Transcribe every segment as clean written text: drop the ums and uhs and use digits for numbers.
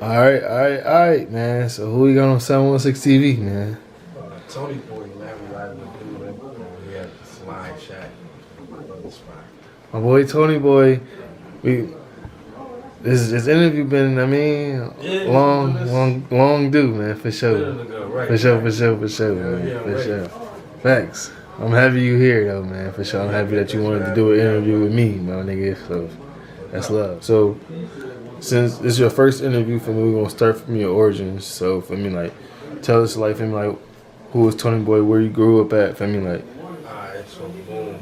All right, man. So who we got on 716 TV, man? Toney boy, man, we live with dude over here at the Slime Shack. Brother Spot. My boy Tony Boy. We this interview been, I mean, long due, man, for sure. Right, For sure, right. man. Yeah, For right. sure. Thanks. I'm happy you here though, man. For sure. I'm happy that you wanted to do an interview with me, my nigga. So that's love. So since this is your first interview for me, we're gonna start from your origins. So for me, like, tell us like, for me, like, who was Tony Boy, where you grew up at, for me, like. Alright, so boom.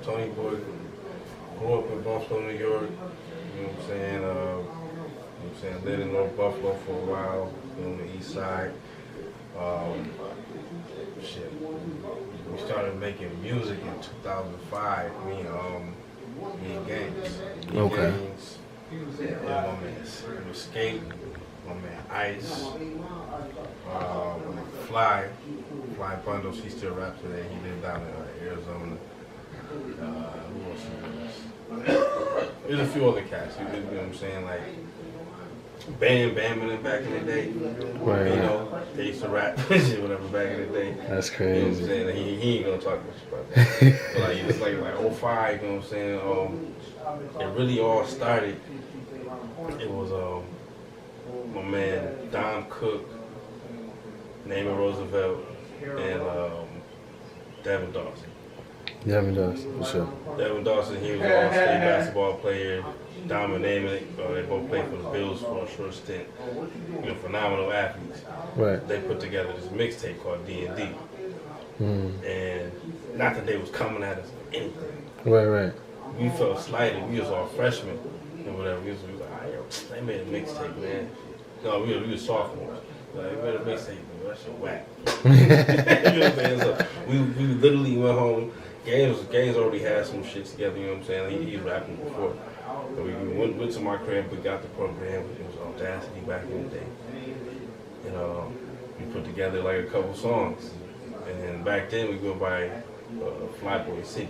Toney boy grew up in Buffalo, New York. You know what I'm saying? Lived in North Buffalo for a while, on the east side. Shit. We started making music in 2005. Me and Gaines. Okay. Gaines. Yeah, my man Skate, my man Ice, Fly Bundles. He still raps today. He lived down in Arizona. Who else? There's a few other cats. You know what I'm saying? Like Bam back in the day. Right. You know, they used to rap shit whatever back in the day. That's You know what I'm crazy. saying? He ain't gonna talk much about that. But like it's like '05. You know what I'm saying? It really all started. It was my man Dom Cook, Naaman Roosevelt, and Devin Dawson. Devin does, for sure. Devin Dawson, he was an all-state basketball player. Dom and Naaman, they both played for the Bills for a short stint. You know, phenomenal athletes. Right. They put together this mixtape called D&D. And not that they was coming at us with anything. Right. We felt slighted. We was all freshmen and whatever. We was like, ah, yo, they made a mixtape, man. No, we were sophomores. Like, they made a mixtape, man. That shit whack. You know what I'm saying? So we literally went home. Gaines already had some shit together, you know what I'm saying? He was rapping before. So we went to my crib, we got the program. It was Audacity back in the day. And we put together like a couple songs. And then back then we go by Flyboy City.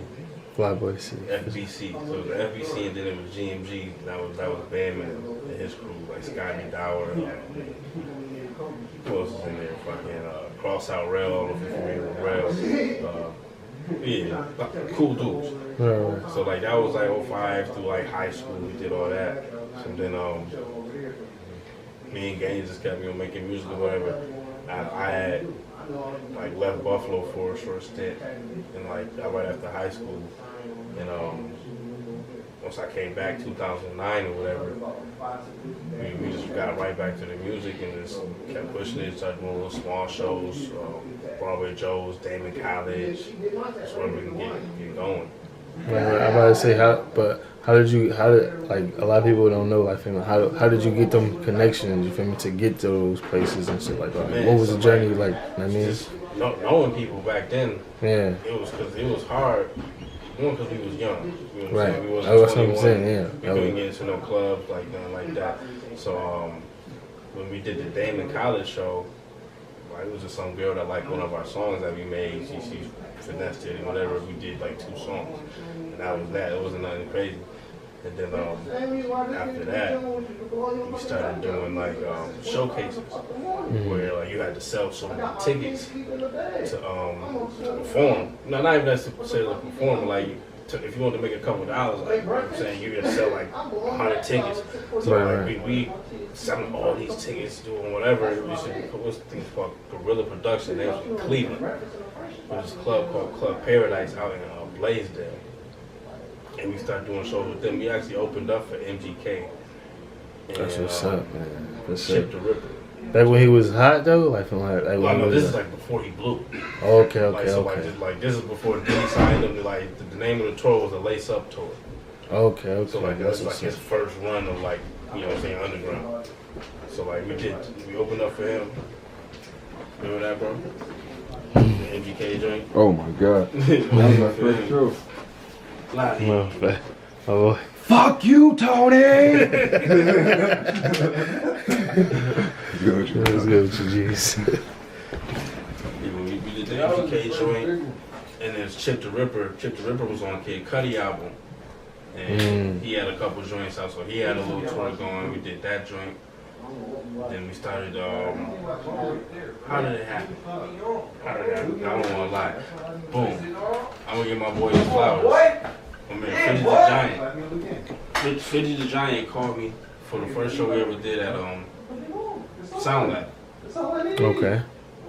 Flyboy C. FBC. So the FBC, and then it was GMG. That was Bam and his crew, like Scotty Dower. Who else was in there? Fucking Cross Out Rail. I don't know if you're familiar with Rail. Yeah, cool dudes. Right. So like that was like '05 through like high school. We did all that. So then me and Gaines just kept making music or whatever. I had like left Buffalo for a short stint, and like right after high school, and once I came back 2009 or whatever, we just got right back to the music and just kept pushing it. Started doing little small shows, Broadway Joe's, Damon College, just where we can get going. Right. I'm about to say how did like a lot of people don't know, like, how did you get them connections, you feel me, to get to those places and shit like that? Man, What was so the journey like, like? I mean, just knowing people back then, yeah. it was because it was hard. One, because we was young. You know what I'm Right. saying? We That's what I'm 21. saying, yeah. We couldn't get into no clubs like nothing like that. So when we did the Damon College show, like, it was just some girl that liked one of our songs that we made. She finessed it and whatever. We did like 2 songs, and that was that. It wasn't nothing crazy. And then after that, we started doing like showcases where like you had to sell so many tickets to perform. No, not even necessarily perform, but like if you wanted to make a couple dollars, like, you know what I'm saying, you could sell like 100 tickets. So like we selling all these tickets, doing whatever. We used to put this thing called Guerrilla Production. They was in Cleveland. There's this club called Club Paradise out in Blaisdell. And we started doing shows with them. We actually opened up for MGK. And, That's what's up, man. That's Chip the Ripper. Back when he was hot though, like from like No, this is like before he blew. Okay. Like this is before Diddy signed him. Like the name of the tour was the Lace Up Tour. Okay. So like that's like his first run of like, you know what I'm saying, underground. So like we opened up for him. Remember that, bro? The MGK joint. Oh my god. That was my first show. Oh, Fuck you, Tony! let's go with you, G's. We did the MGK joint, and there's Chip the Ripper. Chip the Ripper was on Kid Cudi album, and he had a couple joints out, so he had a little tour going. We did that joint, Then we started. How did it happen? I don't want to lie. Boom. I'm gonna give my boy his flowers. My man, Fidget the Giant. Fidget the Giant called me for the first show we ever did at Sound Lab. Okay.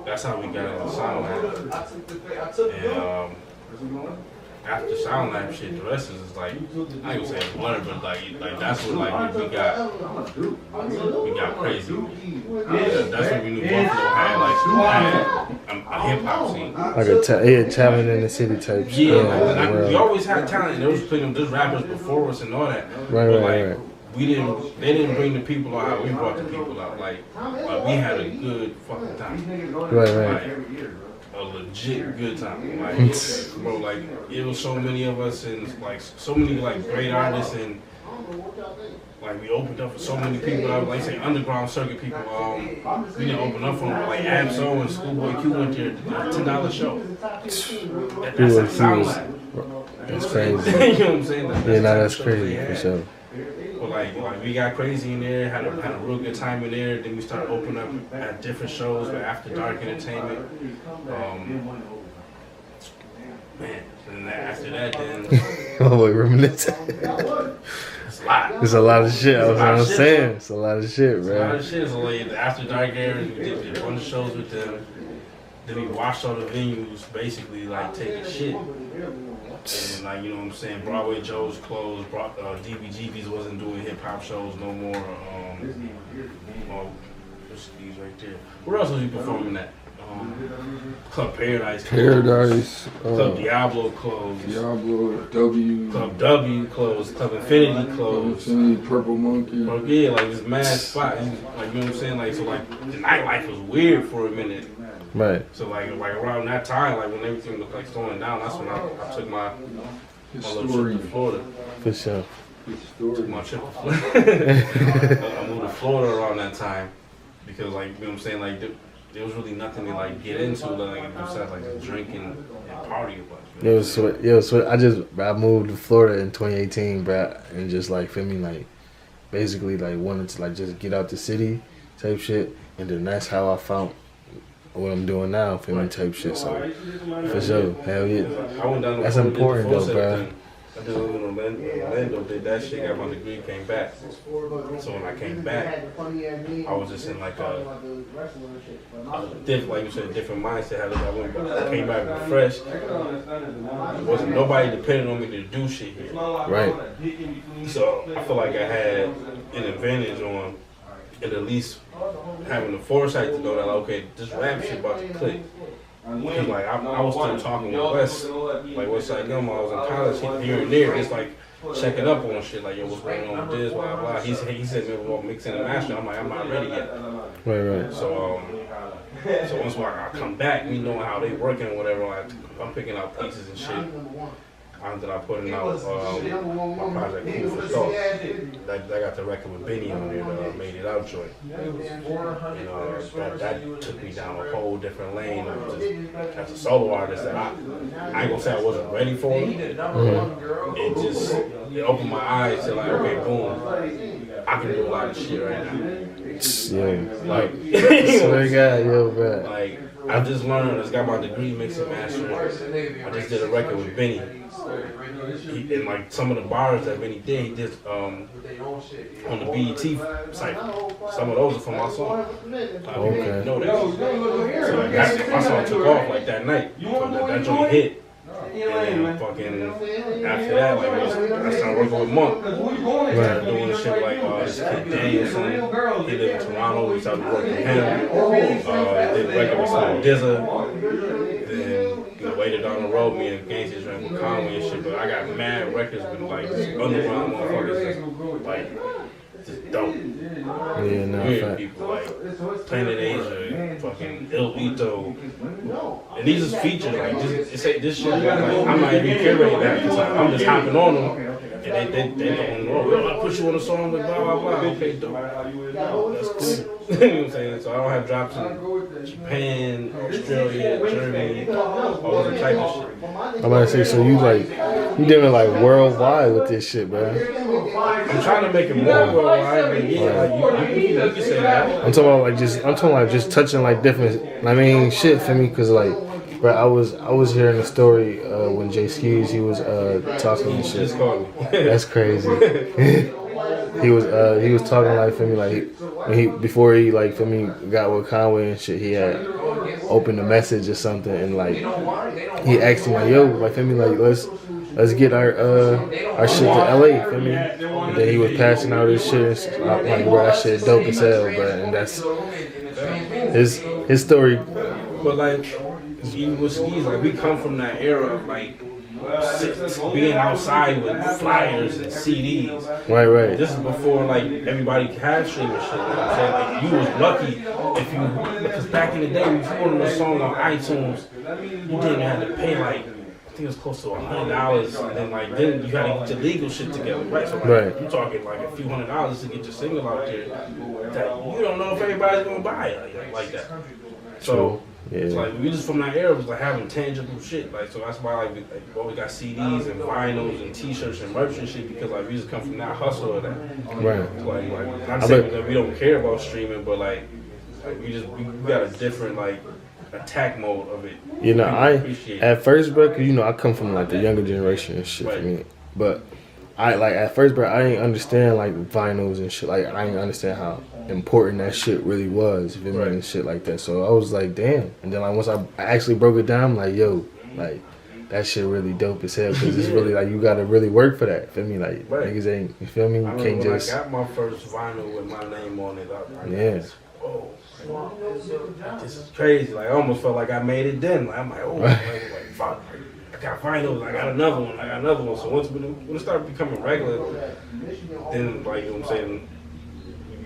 That's how we got into Sound Lab. And after Sound Lab shit, the rest is like, I ain't gonna say a blur, but like that's what like we got crazy. That's when we knew Buffalo had a hip hop scene. Like a talent in the city type shit. Yeah, we always had talent. There was plenty of rappers before us and all that. Right. They didn't bring the people out. We brought the people out. Like we had a good fucking time. Right. A legit good time. Like, bro, like it was so many of us and like so many like great artists and like we opened up for so many people. I would like say underground circuit people. We didn't open up for them. Like Absol and Schoolboy Q went there. $10 show. That's a Sound Lab. That's crazy. You know what I'm saying? That's crazy for sure. But like we got crazy in there, had a real good time in there. Then we started opening up at different shows with After Dark Entertainment. Man, and after that, then oh wait, reminiscing. It's a lot. It's a lot of shit. I'm saying it's a lot of shit, bro. It's a lot of shit. So like the After Dark era, we did a bunch of shows with them. Then we watched all the venues basically like taking shit. And like, you know what I'm saying, Broadway Joe's closed, DBGB's wasn't doing hip hop shows no more. What's these right there? Where else was you performing at? Club Paradise closed. Club Diablo closed. Club W closed. Club Infinity closed. Purple Monkey. Yeah, like this mad spot. Like, you know what I'm saying? Like, so like the nightlife was weird for a minute. Right. So like around that time, like when everything looked like slowing down, that's when I took my little trip to Florida. For sure. Took my trip to Florida. I moved to Florida around that time because like, you know what I'm saying, like there was really nothing to like get into like besides like drinking and party a bunch. I moved to Florida in 2018, bro, and just like feel me, like basically like wanted to like just get out the city type shit, and then that's how I found what I'm doing now, feel me, type shit. So for sure, hell yeah, I went down to that's Florida, important though, bro. I did a little Orlando, did that shit, got my degree, came back. So when I came back, I was just in like a different, like you said, a different mindset. I came back refreshed. There wasn't nobody depending on me to do shit here. Right. So I feel like I had an advantage on at least having the foresight to know that, like, okay, this rap shit about to click. Cause like I was still talking with West, like Westside Gum. I was in college here and there, just like checking up on shit, like yo, what's going on with this, blah blah. He said maybe we'll mix in and master. I'm like, I'm not ready yet. Right. So once I come back, me knowing how they working or whatever, like, I'm picking out pieces and shit. That I putting out my project Food for Thought. That got the record with Benny on there, Made It Out joint. And that took me down a whole different lane as a solo artist that I ain't gonna say I wasn't ready for. It opened my eyes to like, okay, boom, I can do a lot of shit right now. Yeah. Like, swear to God, yo, bro. Like, I just learned, I just got my degree mixing mastering. I just did a record with Benny. And like some of the bars that Benny did, he did on the BET site. Some of those are from my song. Okay. Know that. So like my song took off like that night. So that joint hit. And then fucking after that, like I started working with Monk. Started doing shit like this kid Danielson. He lived in Toronto. We started working with him. Did a record with some Dizza. Then later down the road, me and Gangsters ran with Conway and shit. But I got mad records with like underground motherfuckers, like just dope. Yeah, no, weird people like Planet Asia, fucking Il Ito. And these is features like this shit. Like, I'm not even curating that because I'm just hopping on them. And they don't know. I put you on a song with blah blah blah. Okay, dope. That's cool. You know what I'm saying? So I don't have drops in Japan, Australia, Germany, all that type of shit. I'm about to say, so you doing like worldwide with this shit, bro. I'm trying to make it more worldwide, but yeah, like you can say that. I'm talking about just touching like different. I mean, shit for me, cause like, bro, I was hearing the story when Jay Skis he was talking and shit. Just call me. That's crazy. he was talking like for me like when he before he like for me got with Conway and shit. He had opened a message or something and like he asked him like, yo, like for me like let's get our shit to LA for me. And then he was passing out his shit. And I'm like, bro, that shit dope as hell, bro. And that's his story. But like, even with skis, like we come from that era of like being outside with flyers and CDs. Right. This is before like everybody had streaming shit. You know what I'm saying? Like you was lucky if you, because back in the day, when you ordered a song on iTunes, you didn't have to pay like, I think it was close to $100, and then you had to get your legal shit together, right? So like, you're talking like a few $100s to get your single out there that you don't know if everybody's gonna buy it like that. So it's like we just from that era was like having tangible shit, like so that's why like we always got CDs and vinyls and T-shirts and merch and shit because like we just come from that hustle of that. Right. Like not saying that we don't care about streaming, but like we got a different like attack mode of it. You know, at first, bro, cause you know I come from like the younger generation and shit for me, but I like at first, bro, I didn't understand like vinyls and shit. Like I didn't understand how important that shit really was, if it and shit like that. So I was like, damn. And then like once I actually broke it down, I'm like, yo, like that shit really dope as hell because it's really like you gotta really work for that. Feel me? Like niggas ain't. You feel me? You can't just. I got my first vinyl with my name on it. Whoa. This is crazy. Like I almost felt like I made it then. Like, I'm like, oh, like fuck. I got vinyls. I got another one. So once when it started becoming regular, then like you know what I'm saying,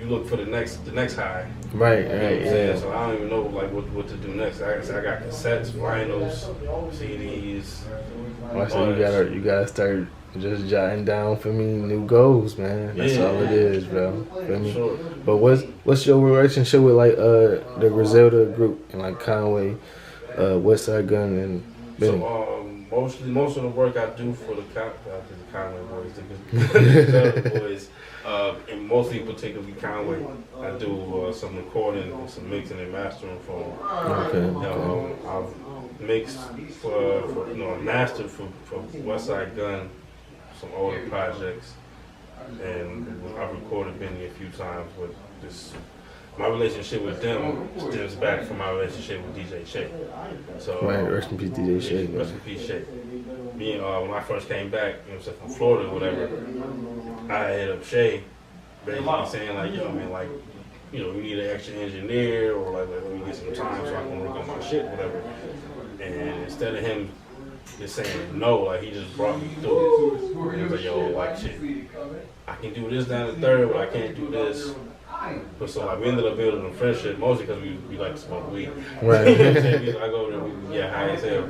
you look for the next high. Right. You know what I'm saying? So I don't even know like what to do next. I got cassettes, vinyls, CDs. So you gotta start just jotting down for me new goals, man. That's all it is, bro. Feel me? Sure. But what's your relationship with like the Griselda group and like Conway, Westside Gun and Benny? So most of the work I do for the Conway boys, the Griselda boys, and mostly particularly Conway, I do some recording, some mixing and mastering for them. Okay. I've mixed mastered for Westside Gun, some older projects, and I've recorded Benny a few times with this. My relationship with them stems back from my relationship with DJ Shay. So rest in peace, DJ Shay. Rest in peace, Shay. Me and when I first came back, you know, from Florida or whatever, I hit up Shay, basically saying like, yo, man, like, you know, we need an extra engineer or like let me get some time so I can work on my shit, whatever. And instead of him just saying no, like he just brought me through it. He was like, yo, like shit, I can do this down the third, but I can't do this. But so like we ended up building a friendship mostly because we like to smoke weed. Right. You know what I'm saying? I go there, we get high as hell.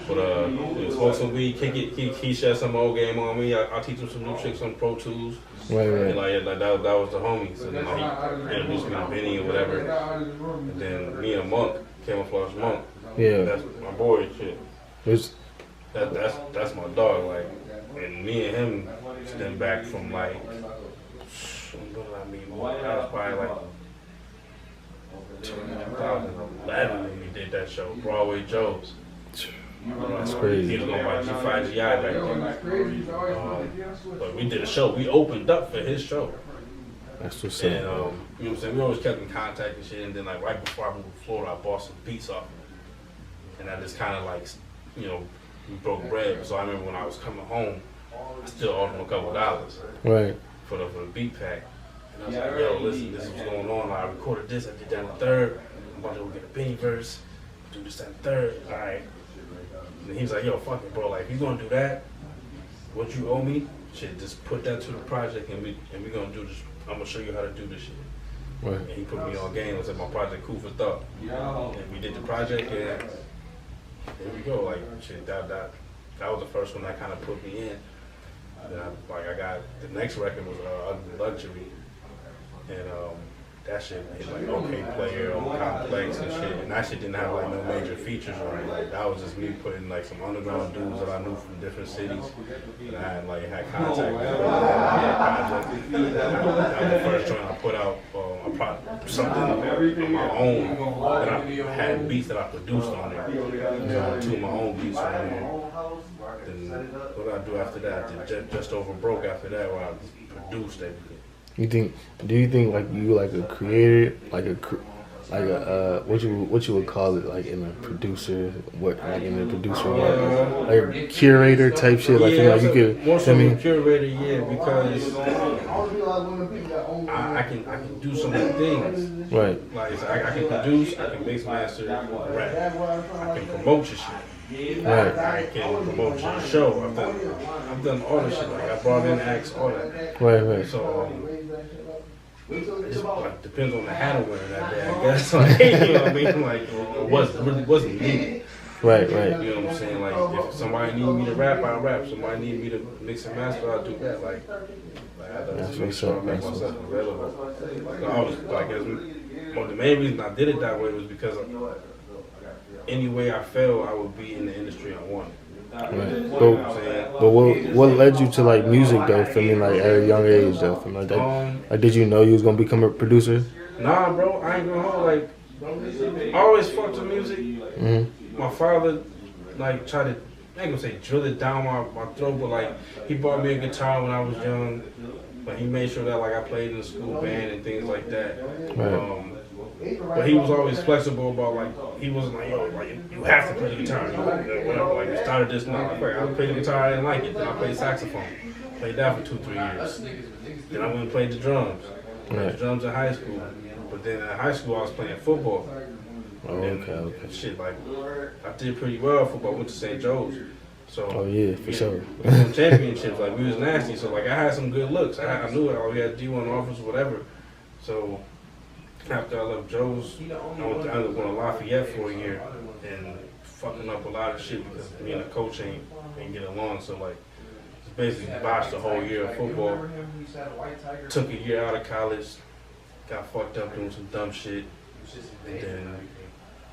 But we smoke some weed, kick it. He shared some old game on me. I'll teach him some new tricks on Pro Tools. Right. And like that was the homie. So then like, he introduced me to Benny or whatever. And then me and Monk, Camouflage Monk. Yeah. That's my boy and shit. That's my dog. Like, and me and him stem back from like. What did I mean? That was probably like 2011 when we did that show, Broadway Joe's. That's crazy. He was going by G5GI back then. But we did a show. We opened up for his show. That's what's up. And, you know what I'm saying? We always kept in contact and shit. And then, like, right before I moved to Florida, I bought some beats off him. And I just kind of, like, you know, we broke bread. So I remember when I was coming home, I still owed him a couple dollars. Right. For the beat pack. And I was like, yo, listen, this is what's going on. I recorded this, I did that in the third. I'm about to go get a Benny verse, do this and third. All right. And he was like, yo, fuck it, bro. Like, if you gonna do that, what you owe me, shit, just put that to the project and we gonna do this. I'm gonna show you how to do this shit. Right. And he put me on game and said my project cool for thought. And we did the project and there we go. Like, shit, that was the first one that kind of put me in. Then I got the next record was Ugly Luxury, and that shit hit like OK Player on Complex and shit, and that shit didn't have like no major features on it. Like that was just me putting like some underground dudes that I knew from different cities that I had contact with. That was the first joint I put out. Something on my own that I had beats that I produced on it. Two of my own beats on there. Then what did I do after that? I did Just Over Broke after that, where I produced everything. Do you think like you like a creator, like a what you would call it, like in a producer, like a curator type shit, like Yeah, you could. More so a curator, yeah, because I can do so many things. Right. Like I can produce, I can mix, master, rap. I can promote your shit. Right. I can promote your show. I've done all this shit. Like I brought in acts, all that. Right. So it just like depends on the hat I'm wearing that day, I guess. Like, you know what I mean? Like it really wasn't needed. Right. You know what I'm saying? Like if somebody need me to rap, I'll rap. Somebody need me to mix and master, I'll do that. Like I have to make sure I make myself available. So I was like, the main reason I did it that way was because any way I felt, I would be in the industry I wanted. Right. But what led you to like music though? For me, like at a young age though, for me, like that. Like, did you know you was gonna become a producer? Nah, bro, I ain't gonna hold. Like, I always fucked with music. Mm-hmm. My father, like, tried to, I ain't gonna say drill it down my throat, but like, he bought me a guitar when I was young. But he made sure that like I played in the school band and things like that. Right. But he was always flexible about like he wasn't like, yo, like you have to play the guitar, whatever. Like we started this now. I played the guitar, I didn't like it. Then I played saxophone, played that for 2-3 years. Then I went and played the drums. Played the drums in high school. But then in high school I was playing football. Oh, okay. Shit, like I did pretty well in football. I went to St. Joe's. So oh yeah, for sure. We won championships, like we was nasty. So like I had some good looks. I knew it. We had D1 offers, whatever. So after I left Joe's, I ended up going to Lafayette for a year and fucking up a lot of shit because me and the coach ain't get along. So like, just basically botched the whole year of football. Took a year out of college, got fucked up doing some dumb shit, and then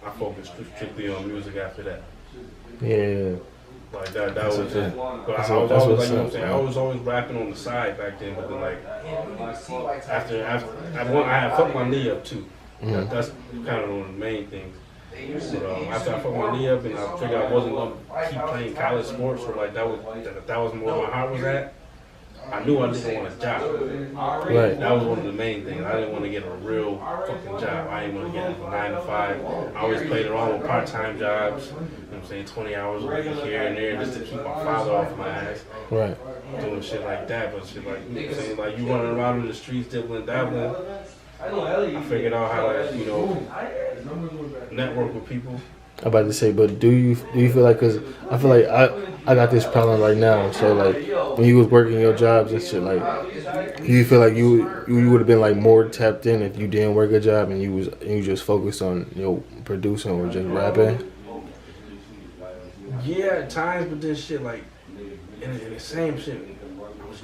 I focused strictly on music after that. Yeah. Like that was it. But I was always like, you know what I'm saying, I was always rapping on the side back then, but then like after I had fucked my knee up too. Mm-hmm. That's kind of one of the main things. But after I fucked my knee up and I figured I wasn't gonna keep playing college sports, or like that was more where my heart was at. I knew I didn't want a job. Right. That was one of the main things. I didn't want to get a real fucking job. I didn't want to get a 9 to 5. I always played around with part-time jobs. You know what I'm saying? 20 hours a week here and there just to keep my father off my ass. Right. Doing shit like that. But shit like, you know what I'm saying? Like you running around in the streets, dibbling, dabbling. I figured out how to, you know, network with people. I'm about to say, but do you feel like, cause I feel like I got this problem right now. So like when you was working your jobs and shit, like do you feel like you would have been like more tapped in if you didn't work a job and you just focused on, you know, producing or just rapping? Yeah, at times, but this shit like in the same shit. I was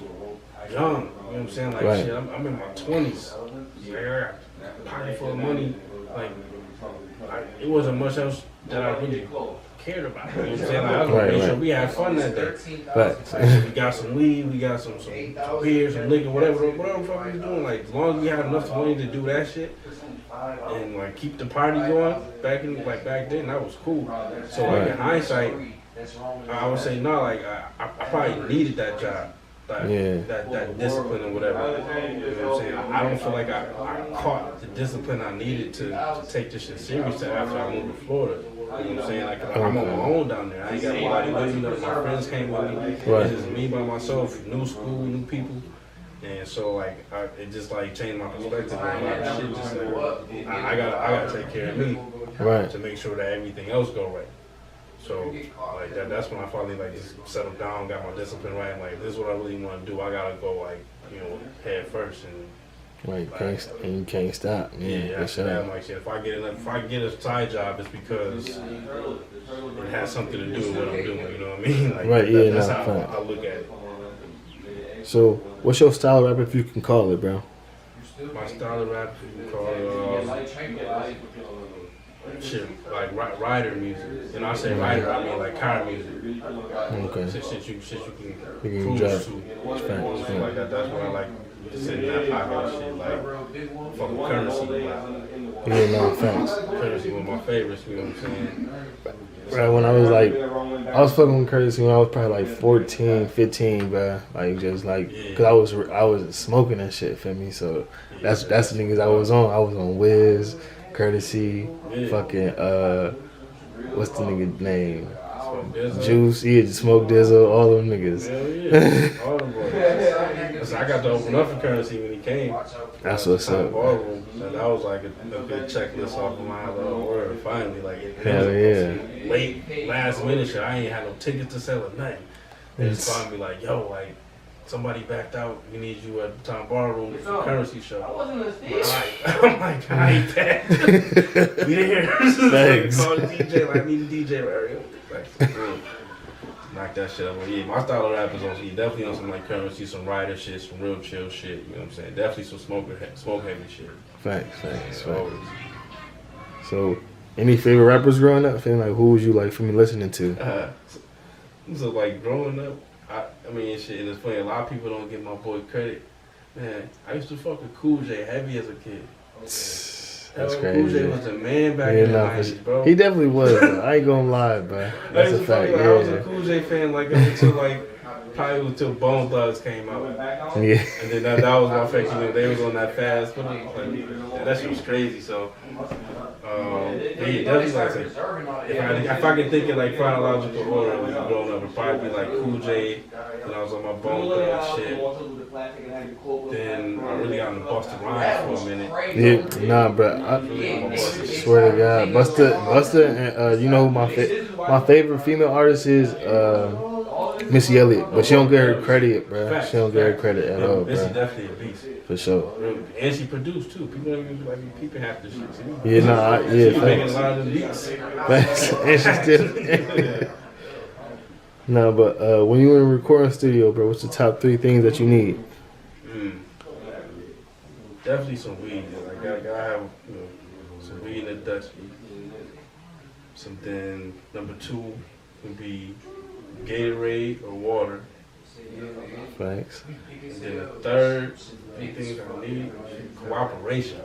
young, you know what I'm saying? Like right. shit, I'm in my 20s. Like, I got a pocket full of money. Like it wasn't much else that I really cared about. You know what I'm saying? Like, I was gonna make sure we had fun that day. Right. Like, we got some weed, we got some beer, some liquor, whatever the fuck we was doing. Like as long as we had enough money to do that shit and like keep the party going back then, that was cool. So like in hindsight, I would say no. Like I probably needed that job. Like, that discipline or whatever. You know what I'm saying? I don't feel like I caught the discipline I needed to take this shit serious after I moved to Florida. You know what I'm saying? Like, I'm on my own down there. I ain't got nobody with me. None of my friends came with me. Right. It's just me by myself, new school, new people. And so, like, it just, like, changed my perspective on a lot of shit. Just like, I gotta take care of me. Right. To make sure that everything else go right. So, like, that's when I finally, like, just settled down, got my discipline right. I'm like, this is what I really want to do. I gotta go, like, you know, head first. And right, you can't stop. Yeah, after that, I'm like, shit, if I get a side job, it's because it has something to do with what I'm doing. You know what I mean? Like, right, that's how I look at it. So, what's your style of rap, if you can call it, bro? My style of rap is called shit, like rider music. And I say rider, I mean like car music. Okay. Shit you can You can cruise drive. to. Facts. Like that. That's what I like to sit in that pocket and shit. Like fucking currency. Like, Yeah, no, facts. currency one of my favorites, you know what I'm saying? Right, when I was like, I was fucking with Curtis when I was probably like 14, 15, bro. Like just like, cause I was smoking that shit, feel me? So that's the niggas I was on. I was on Wiz, Courtesy, fucking what's the nigga name? Juice, yeah, Smoke Dizzle, all them niggas. Hell yeah, all them boys. I got to open up for Currency when he came. That's what's up. Ballroom, and that was like a good checklist off of my word. Finally, like Hell yeah. Late last minute shit. I ain't had no tickets to sell or nothing. They just called me like, yo, like somebody backed out. We need you at the Town Ballroom for Currency show. I'm like, I ain't that. We there. Thanks. Call the DJ. Like, I need a DJ. Like, knock that shit up. Well, yeah, my style of rap is on. Definitely on some like Currency, some rider shit, some real chill shit. You know what I'm saying? Definitely some smoke heavy shit. Facts. Always. So, any favorite rappers growing up? Feeling like who was you like for me listening to? So like growing up, I mean shit, and it's funny, a lot of people don't give my boy credit. Man, I used to fuck with Cool J heavy as a kid. That's Cool crazy. J was a man back in the 90s, bro. He definitely was, bro. I ain't gonna lie, bro. That's a fact, I was a yeah. Cool J fan like until probably until Bone Thugs came out. Yeah. And then that was my favorite, you know, they was on that fast, but that shit was crazy, so yeah, definitely like if I can think in like chronological order when I'm growing up, it'd probably be like Cool J, then I was on my Bone Thugs shit. Then I really got into Busta Rhymes for a minute. Yeah, nah, bro. I swear to God, Busta, and you know who my favorite female artist is? Missy Elliott, but she don't get her credit, bro. She don't get her credit at all, Missy bro. definitely a beast. For sure. And she produced too. People don't even like peeping half the shit. Yeah, nah, yeah, She's making a thanks. lot of the beats. Thanks. And she still. No, but when you in a recording studio, bro, what's the top 3 things that you need? Definitely some weed. Like, I gotta have some weed in the Dutch. Something number 2 would be Gatorade or water. Thanks. And then the third thing I need cooperation.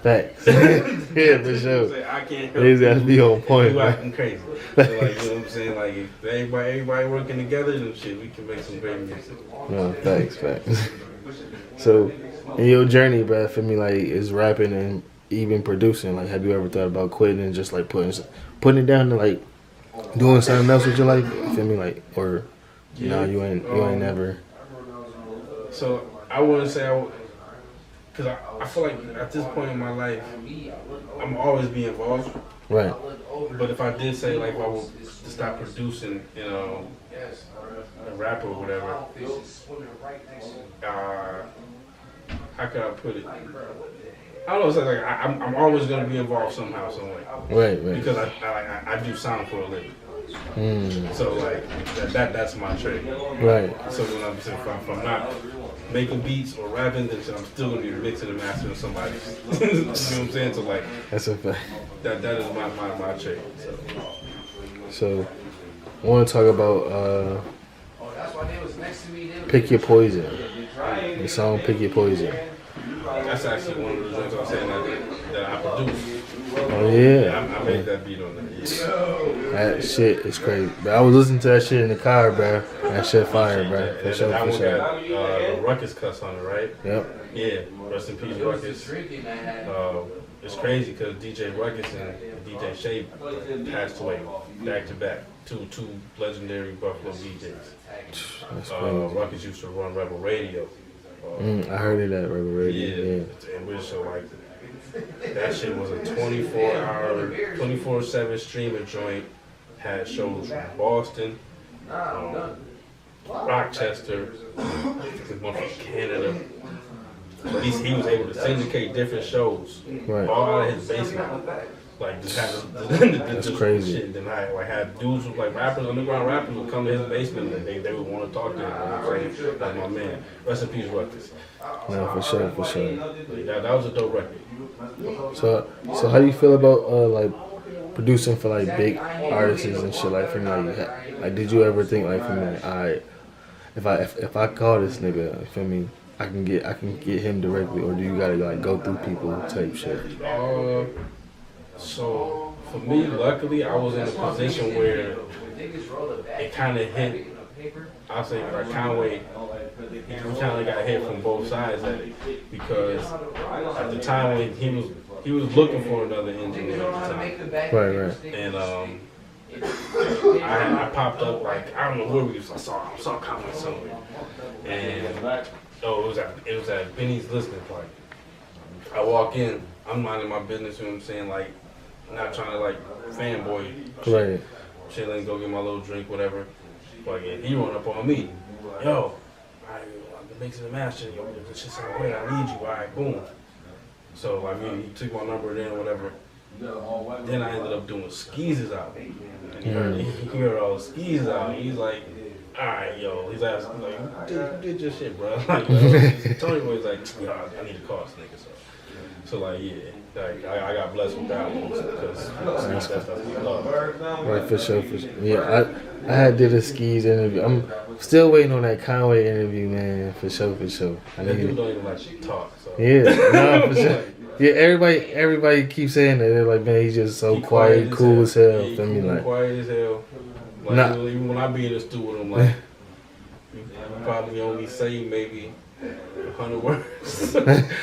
Thanks. Yeah, for sure. I can't. These guys be on point, You man. acting crazy. So like, you know what I'm saying? Like, if everybody working together and shit, we can make some great music. No, facts. So, in your journey, bro, for me, like, is rapping and even producing, like, have you ever thought about quitting and just, like, putting it down to, like, doing something else with your life? You feel me? Like, or, no, you ain't never. So, I wouldn't say because I feel like at this point in my life, I'm always be involved. Right. But if I did say, like, if I would stop producing, you know, a rapper or whatever, how can I put it? I don't know. It's like I'm always gonna be involved somehow, some way. Right. Because I do sound for a living. So like that's my trade. Right. So when if I'm not making beats or rapping, then I'm still gonna be mixing and mastering somebody. You know what I'm saying? So like That's a fact. that is my trade. So, I want to talk about Pick Your Poison. The song Pick Your Poison. That's actually one of the things I'm saying that I produced. Oh, yeah. I made that beat on that. Yeah. That shit is crazy. But I was listening to that shit in the car, bro. That shit fire, bro. For That sure. one got the Ruckus cuss on it, right? Yep. Yeah. Rest in peace, Ruckus. It's crazy because DJ Ruckus and DJ Shay passed away back to back. Two legendary Buffalo DJs. That's crazy. Ruckus used to run Rebel Radio. I heard of that, Rebel Radio. Yeah. And we're so like that shit was a 24-hour, 24/7 streaming joint. Had shows from Boston, Rochester, one from Canada. But he was able to syndicate different shows, Right. all out of his basement. Like just had That's crazy. Shit. Then I like had dudes with like rappers, underground rappers would come to his basement and they would want to talk to him. You know what I'm saying? Like my man, rest in peace, Ruckus. No, for sure. Like, that was a dope record. So how do you feel about like producing for like big artists and shit like for me? Like did you ever think like for me, alright, if I call this nigga, you feel me, I can get him directly, or do you gotta like go through people type shit? So for me, luckily, I was in a position where it kind of hit. I'll say like Conway, he kind of got hit from both sides at it because at the time when he was looking for another engineer at the time. Right. And I popped up like I don't know where we was. I saw Conway somewhere, and it was at Benny's listening party. I walk in, I'm minding my business. You know what I'm saying? Like not trying to like fanboy. Right. Chilling, go get my little drink, whatever. But yeah, he run up on me. Yo, I've been mixing the master. Yo, this shit sound great. I need you. All right, boom. So I mean, he took my number then, or whatever. Then I ended up doing Skeez's album. And he heard all the Skeez's album. He's like, all right, yo. He's asking like, who did your shit, bro? Like, Toney was like, yo, I need a cost, nigga. So like, yeah, like I got blessed with that one because that's what I love. Right, for sure. Yeah, I had did a Skeez interview. I'm still waiting on that Conway interview, man. For sure. And that dude don't even like to talk. So. Yeah, no, for sure. Yeah, everybody keeps saying that. They're like, man, he's just so quiet, cool as hell. Yeah, Feel me, like quiet as hell. Like even when I be in the studio with him, like you probably only say maybe 100 words.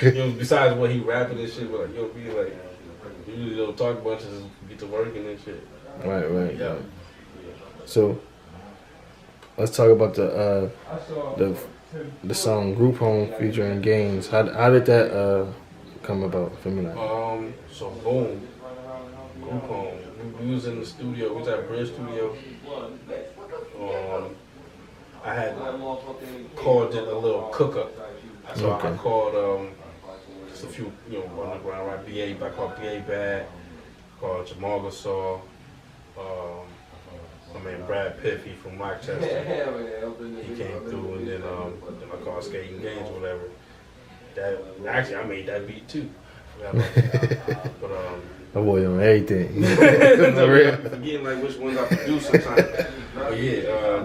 You know, besides what he rapping and shit, but like you'll be like, usually they'll talk a bunch and just get to working and shit. Right. Yeah. So let's talk about the song Group Home featuring Games. How did that come about? Feel me, like. So boom, Group Home. We was in the studio. We was at Bridge Studio. I had called it a little cook up. So I called just a few, underground rap, I called BA Bad, called Jamal Gasol, my man Brad Piffy from Rochester. He came through, and then I called Skating Games or whatever. Actually, I made that beat too. But that boy on everything. No, I'm forgetting like which ones I produce sometimes. But yeah,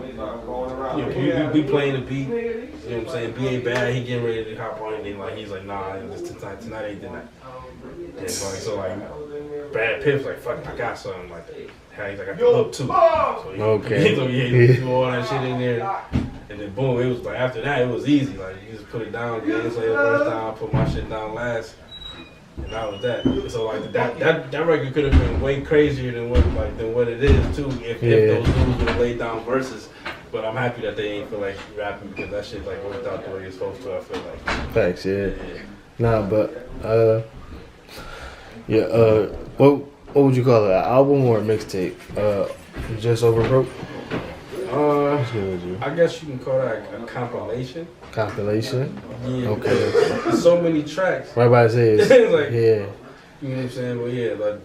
we playing the beat. You know what I'm saying? B.A. Bad, he getting ready to hop on it, and like he's like, nah, tonight ain't the night. And so like Brad Pitt's like, fuck, I got something like that. He's like, I got the hook too. So he threw all that shit in there. And then boom, it was like after that it was easy. Like you just put it down, dance like the first time, put my shit down last. And that was that. So like that record could have been way crazier than what it is too if those dudes would have laid down verses. But I'm happy that they ain't feel like rapping because that shit like worked out the way it's supposed to. I feel like. Facts, yeah. Nah, but what would you call it? An album or a mixtape? Just Over Broke. I guess you can call that a compilation. Compilation? Yeah. Okay. There's so many tracks. Right by his head. Like, yeah. You know what I'm saying? But yeah, like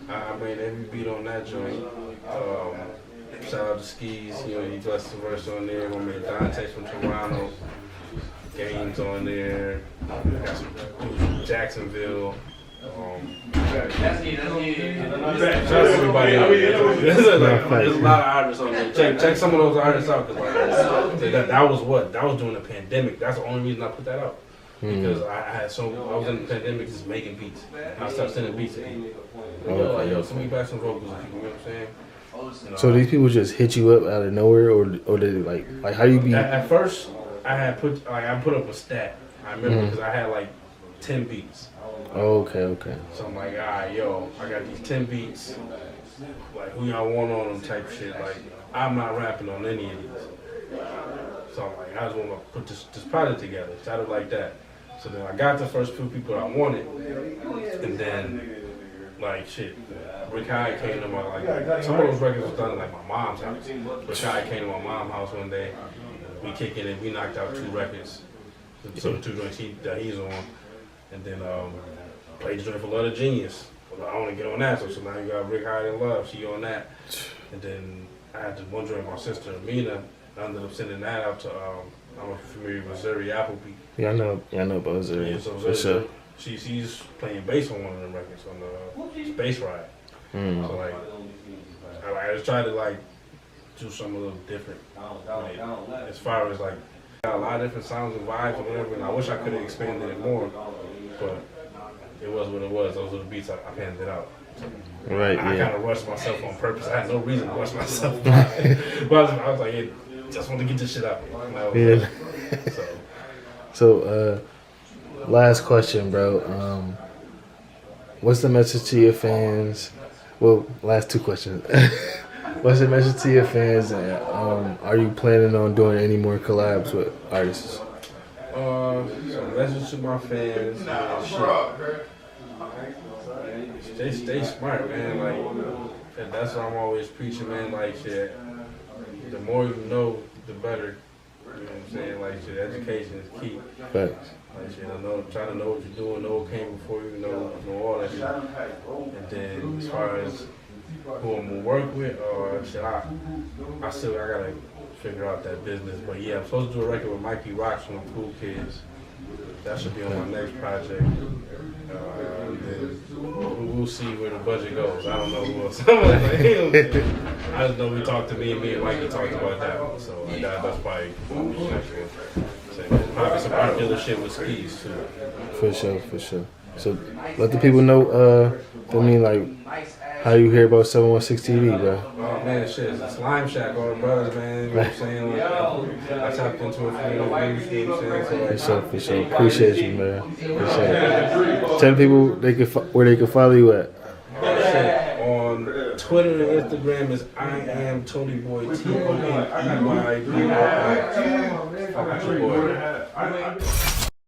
I made every beat on that joint. Shout out to Skeez, he blessed the verse on there. My man Dante from Toronto. Games on there. Got some dudes from Jacksonville. Shout out to everybody out there. There's a lot of artists on there. Check some of those artists out because that was during the pandemic. That's the only reason I put that out. Because I was in the pandemic just making beats. I started sending beats to people. Send me back some vocals, you know what I'm saying? So these people just hit you up out of nowhere, or did it like how you be? At first, I put up a stat. I remember because I had like 10 beats. Okay. So I'm like, alright, I got these 10 beats. Like, who y'all want on them type shit. Like, I'm not rapping on any of these. So I'm like, I just want to put this project together. Started like that. So then I got the first few people I wanted, and then like shit, Rick High came to my some of those records was done at my mom's house. Rick High came to my mom's house one day. We kicked in and we knocked out 2 records. So the 2 joints that he's on, and then played the joint for Love the Genius Well, I want to get on that. So now you got Rick Higher Than Love. She on that. And then I had this one joint with my sister Amina. I ended up sending that out to I don't know if you're familiar with Zuri Appleby. Yeah, I know about Zuri. Yeah, so For sure. She's playing bass on one of them records on the Space Ride. So like I just try to like do something a little different. Like, as far as like got a lot of different sounds and vibes or whatever, and I wish I could have expanded it more, but it was what it was. Those were the beats I handed out. Right, I yeah. kind of rushed myself on purpose. I had no reason to rush myself. But I was like, just want to get this shit out. Yeah. So. So, last question, bro. What's the message to your fans? Well, last two questions. What's the message to your fans? And are you planning on doing any more collabs with artists? So message to my fans. Stay smart, man. Like that's what I'm always preaching, man. Like shit, the more you know, the better. You know what I'm saying? Like shit, education is key. Facts. Like shit, try to know what you're doing, know what came before you, know all that shit. And then as far as who I'm gonna work with, shit, I gotta figure out that business. But yeah, I'm supposed to do a record with Mikey Rocks from the Cool Kids. That should be on my next project. We'll see where the budget goes. I don't know who else. I just know we talked to me and Mikey talked about that one. So that's probably probably some art dealership with skis too. For sure. So let the people know, like how you hear about 716 TV, bro. Oh man, shit, it's Slime Shack, all the brothers, man. You know what I'm saying? I tapped into it for you know what I'm saying? For sure. Appreciate you, man. Appreciate it. Tell people where they can follow you at. Shit, on Twitter and Instagram is I am Toney Boy TONEY. Fuck with your boy.